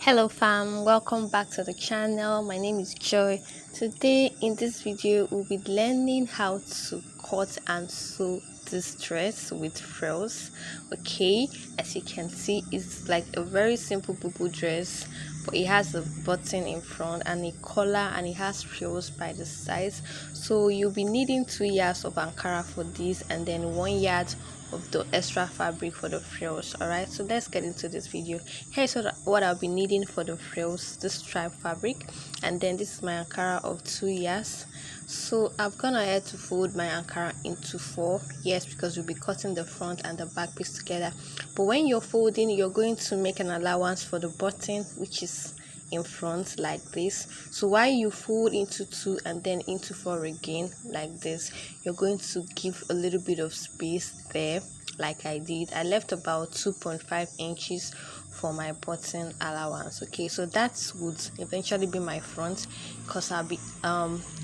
Hello fam, welcome back to the channel. My name is Joy. Today in this video we'll be learning how to cut and sew this dress with frills. Okay, as you can see, it's like a very simple bubu dress, but it has a button in front and a collar, and it has frills by the sides. So you'll be needing 2 yards of ankara for this, and then 1 yard of the extra fabric for the frills. All right, so let's get into this video. Here's what I'll be needing for the frills: this stripe fabric, and then this is my ankara of 2 yards. So I've gone ahead to fold my ankara into 4, yes, because we'll be cutting the front and the back piece together. But when you're folding, you're going to make an allowance for the button, which is in front, like this. So while you fold into 2 and then into 4 again, like this, you're going to give a little bit of space there, like I did. I left about 2.5 inches for my button allowance. Okay, so that would eventually be my front, because I'll be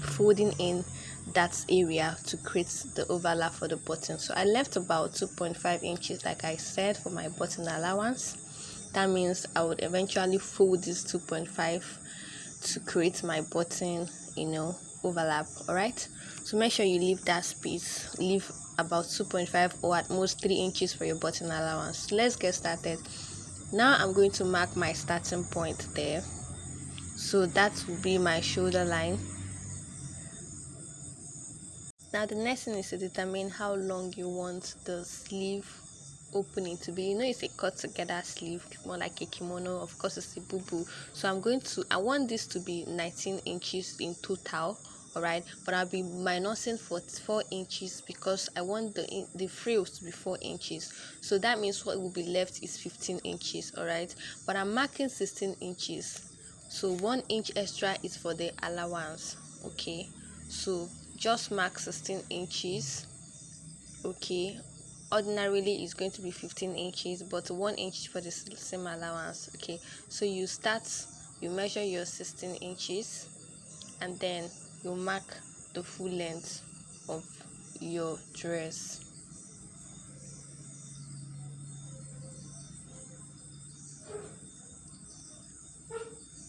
folding in that area to create the overlap for the button. So I left about 2.5 inches, like I said, for my button allowance. That means I would eventually fold this 2.5 to create my button, overlap. All right, so make sure you leave that space, leave about 2.5 or at most 3 inches for your button allowance. Let's get started. Now I'm going to mark my starting point there, so that will be my shoulder line. Now the next thing is to determine how long you want the sleeve opening to be. It's a cut together sleeve, more like a kimono. Of course, it's a bubu. So I want this to be 19 inches in total. All right, but I'll be minusing for 4 inches because I want the frills to be 4 inches. So that means what will be left is 15 inches. All right, but I'm marking 16 inches. So 1 inch extra is for the allowance. Okay, so just mark 16 inches. Okay, ordinarily it's going to be 15 inches, but 1 inch for the same allowance. Okay, so you measure your 16 inches, and then you mark the full length of your dress.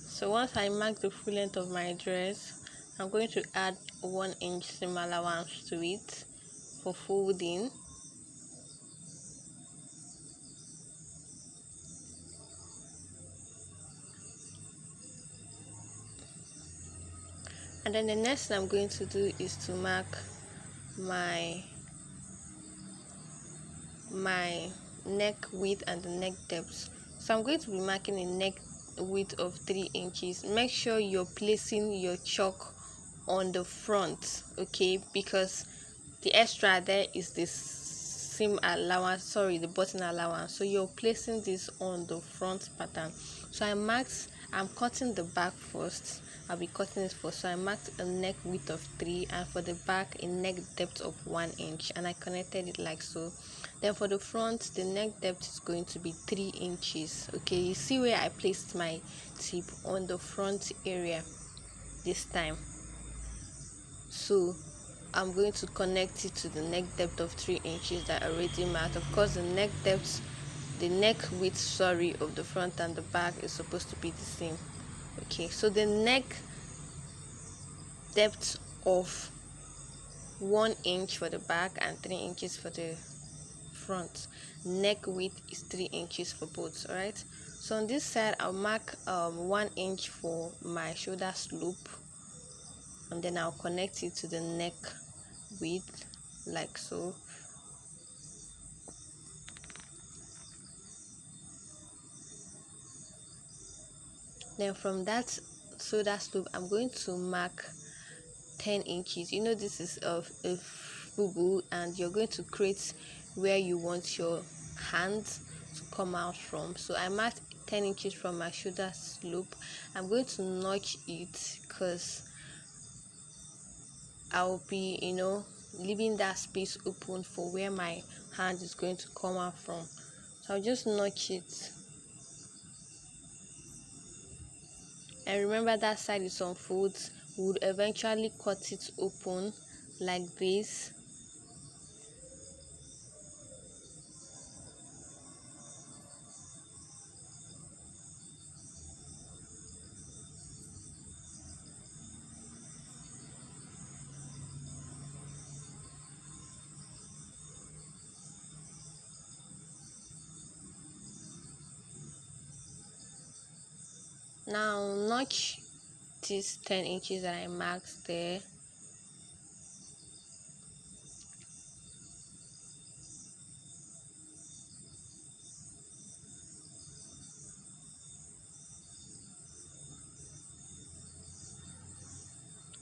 So once I mark the full length of my dress, I'm going to add 1 inch seam allowance to it for folding. And then the next thing I'm going to do is to mark my neck width and the neck depth. So I'm going to be marking a neck width of 3 inches. Make sure you're placing your chalk on the front, okay, because the extra there is this seam allowance, sorry, the button allowance. So you're placing this on the front pattern. So I'm cutting the back first. I'll be cutting it first. So I marked a neck width of 3, and for the back a neck depth of 1 inch, and I connected it like so. Then for the front, the neck depth is going to be 3 inches. Okay, you see where I placed my tip on the front area this time. So I'm going to connect it to the neck depth of 3 inches that I already marked. Of course, the neck width, of the front and the back is supposed to be the same. Okay, so the neck depth of 1 inch for the back and 3 inches for the front. Neck width is 3 inches for both. All right, so on this side I'll mark 1 inch for my shoulder slope, and then I'll connect it to the neck width like so. Then from that shoulder slope I'm going to mark 10 inches. This is a bubu, and you're going to create where you want your hands to come out from. So I marked 10 inches from my shoulder slope. I'm going to notch it because I'll be leaving that space open for where my hand is going to come out from. So I'll just notch it. And remember, that side is on folds. We would eventually cut it open like this. Now notch these 10 inches that I marked there.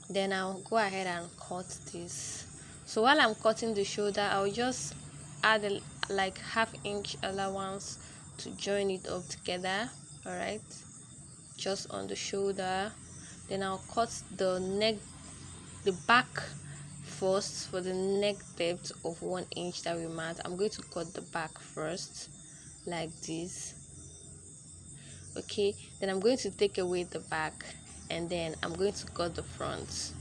Then I'll go ahead and cut this. So while I'm cutting the shoulder, I'll just add like half-inch allowance to join it up together. All right, just on the shoulder. Then I'll cut the neck, the back first. For the neck depth of 1 inch that we marked, I'm going to cut the back first like this. Okay, then I'm going to take away the back, and then I'm going to cut the front.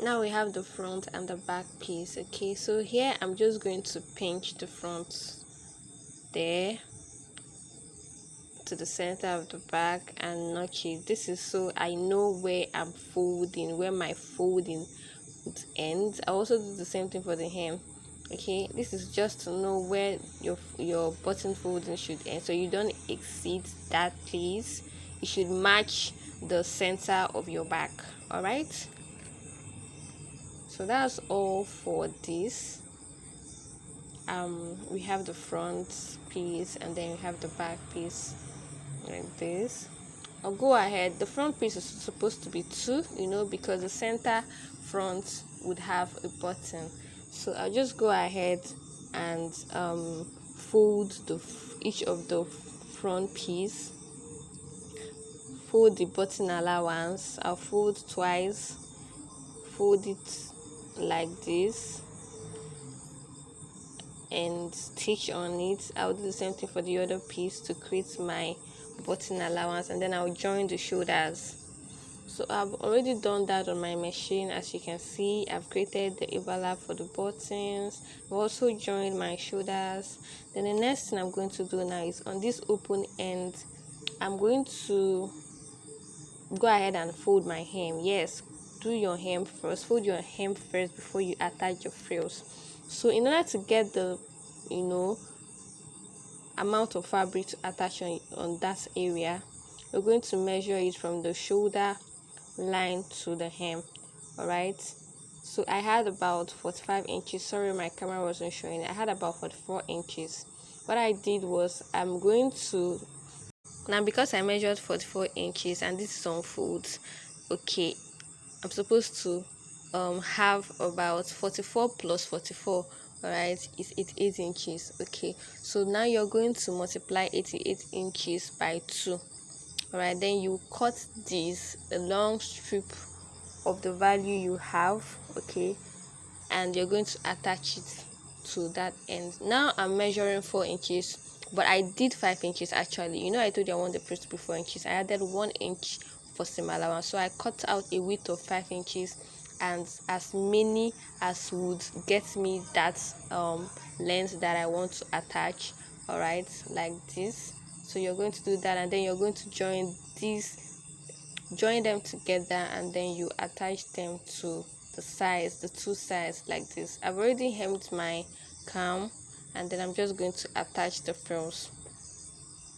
Now we have the front and the back piece. Okay, so here I'm just going to pinch the front there to the center of the back and notch it. This is so I know where I'm folding, where my folding would end. I also do the same thing for the hem. Okay, this is just to know where your button folding should end, so you don't exceed that place. It should match the center of your back. All right, so that's all for this. We have the front piece, and then we have the back piece like this. I'll go ahead. The front piece is supposed to be 2, because the center front would have a button. So I'll just go ahead and fold each of the front piece. Fold the button allowance. I'll fold twice. Fold it like this and stitch on it. I'll do the same thing for the other piece to create my button allowance, and then I'll join the shoulders. So I've already done that on my machine. As you can see, I've created the overlap for the buttons. I've also joined my shoulders. Then the next thing I'm going to do now is on this open end, I'm going to go ahead and fold my hem. Yes, do your hem first. Fold your hem first before you attach your frills. So in order to get the amount of fabric to attach on that area, we're going to measure it from the shoulder line to the hem. All right, so I had about 45 inches. Sorry, my camera wasn't showing. I had about 44 inches. What I did was, I'm going to, now because I measured 44 inches and this is on folds, okay, I'm supposed to have about 44 plus 44. All right, is 88 inches. Okay, so now you're going to multiply 88 inches by 2. All right, then you cut this a long strip of the value you have. Okay, and you're going to attach it to that end. Now I'm measuring 4 inches, but I did 5 inches actually. I told you I want the press to be 4 inches. I added 1 inch for seam allowance, so I cut out a width of 5 inches and as many as would get me that length that I want to attach. All right, like this. So you're going to do that, and then you're going to join them together, and then you attach them to the two sides like this. I've already hemmed my cam, and then I'm just going to attach the frills.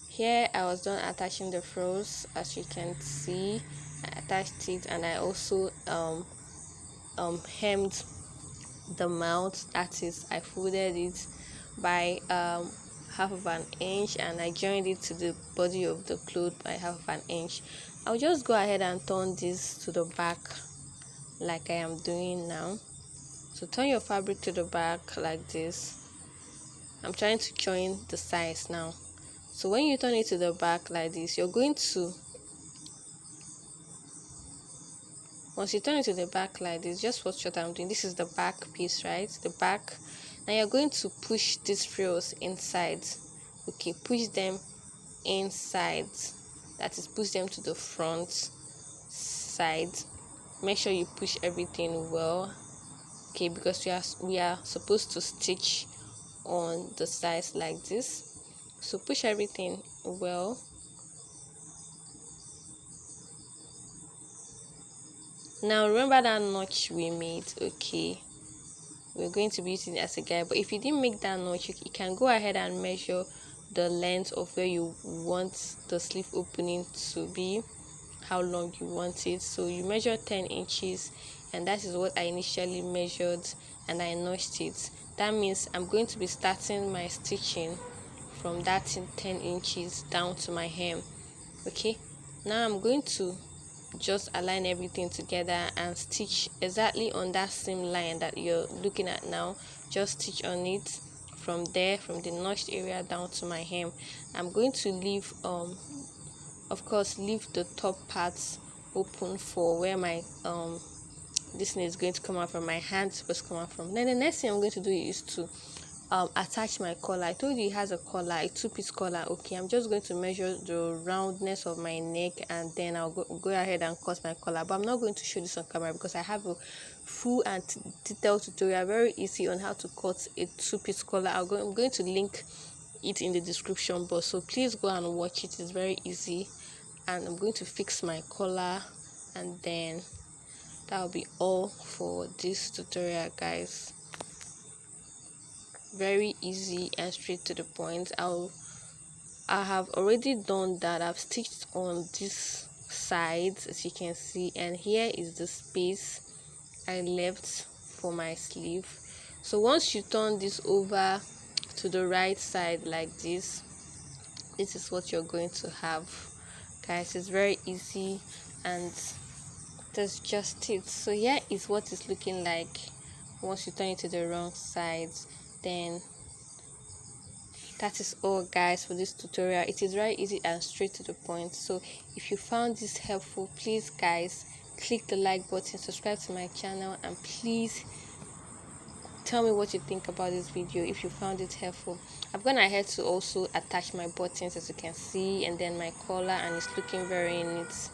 Here I was done attaching the frills. As you can see, I attached it, and I also hemmed the mouth. That is, I folded it by half of an inch, and I joined it to the body of the cloth by half of an inch. I'll just go ahead and turn this to the back like I am doing now. So turn your fabric to the back like this. I'm trying to join the sides now. So when you turn it to the back like this, you're going to, once you turn it to the back like this, just watch what I'm doing. This is the back piece, right? The back. Now you're going to push these frills inside. Okay, push them inside. That is, push them to the front side. Make sure you push everything well. Okay, because we are supposed to stitch on the sides like this. So push everything well. Now remember that notch we made. Okay, we're going to be using it as a guide. But if you didn't make that notch, you can go ahead and measure the length of where you want the sleeve opening to be, how long you want it. So you measure 10 inches, and that is what I initially measured, and I notched it. That means I'm going to be starting my stitching from that 10 inches down to my hem. Okay, now I'm going to just align everything together and stitch exactly on that same line that you're looking at now. Just stitch on it from there, from the notched area down to my hem. I'm going to leave of course leave the top parts open for where my this thing is going to come out from, my hand is supposed to come out from. Then the next thing I'm going to do is to attach my collar. I told you it has a collar, a two-piece collar. Okay, I'm just going to measure the roundness of my neck, and then I'll go ahead and cut my collar. But I'm not going to show this on camera because I have a full and detailed tutorial, very easy, on how to cut a two-piece collar. I'm going to link it in the description box, so please go and watch it. It's very easy. And I'm going to fix my collar, and then that'll be all for this tutorial, guys. Very easy and straight to the point. I have already done that. I've stitched on this side, as you can see, and here is the space I left for my sleeve. So once you turn this over to the right side like this is what you're going to have, guys. It's very easy, and that's just it. So here is what it's looking like once you turn it to the wrong side. Then that is all, guys, for this tutorial. It is very easy and straight to the point. So if you found this helpful, please, guys, click the like button, subscribe to my channel, and please tell me what you think about this video if you found it helpful. I've gone ahead to also attach my buttons, as you can see, and then my collar, and it's looking very neat.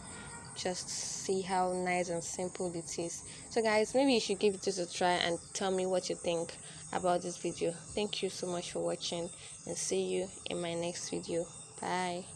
Just see how nice and simple it is. So guys, maybe you should give this a try and tell me what you think about this video. Thank you so much for watching, and see you in my next video. Bye.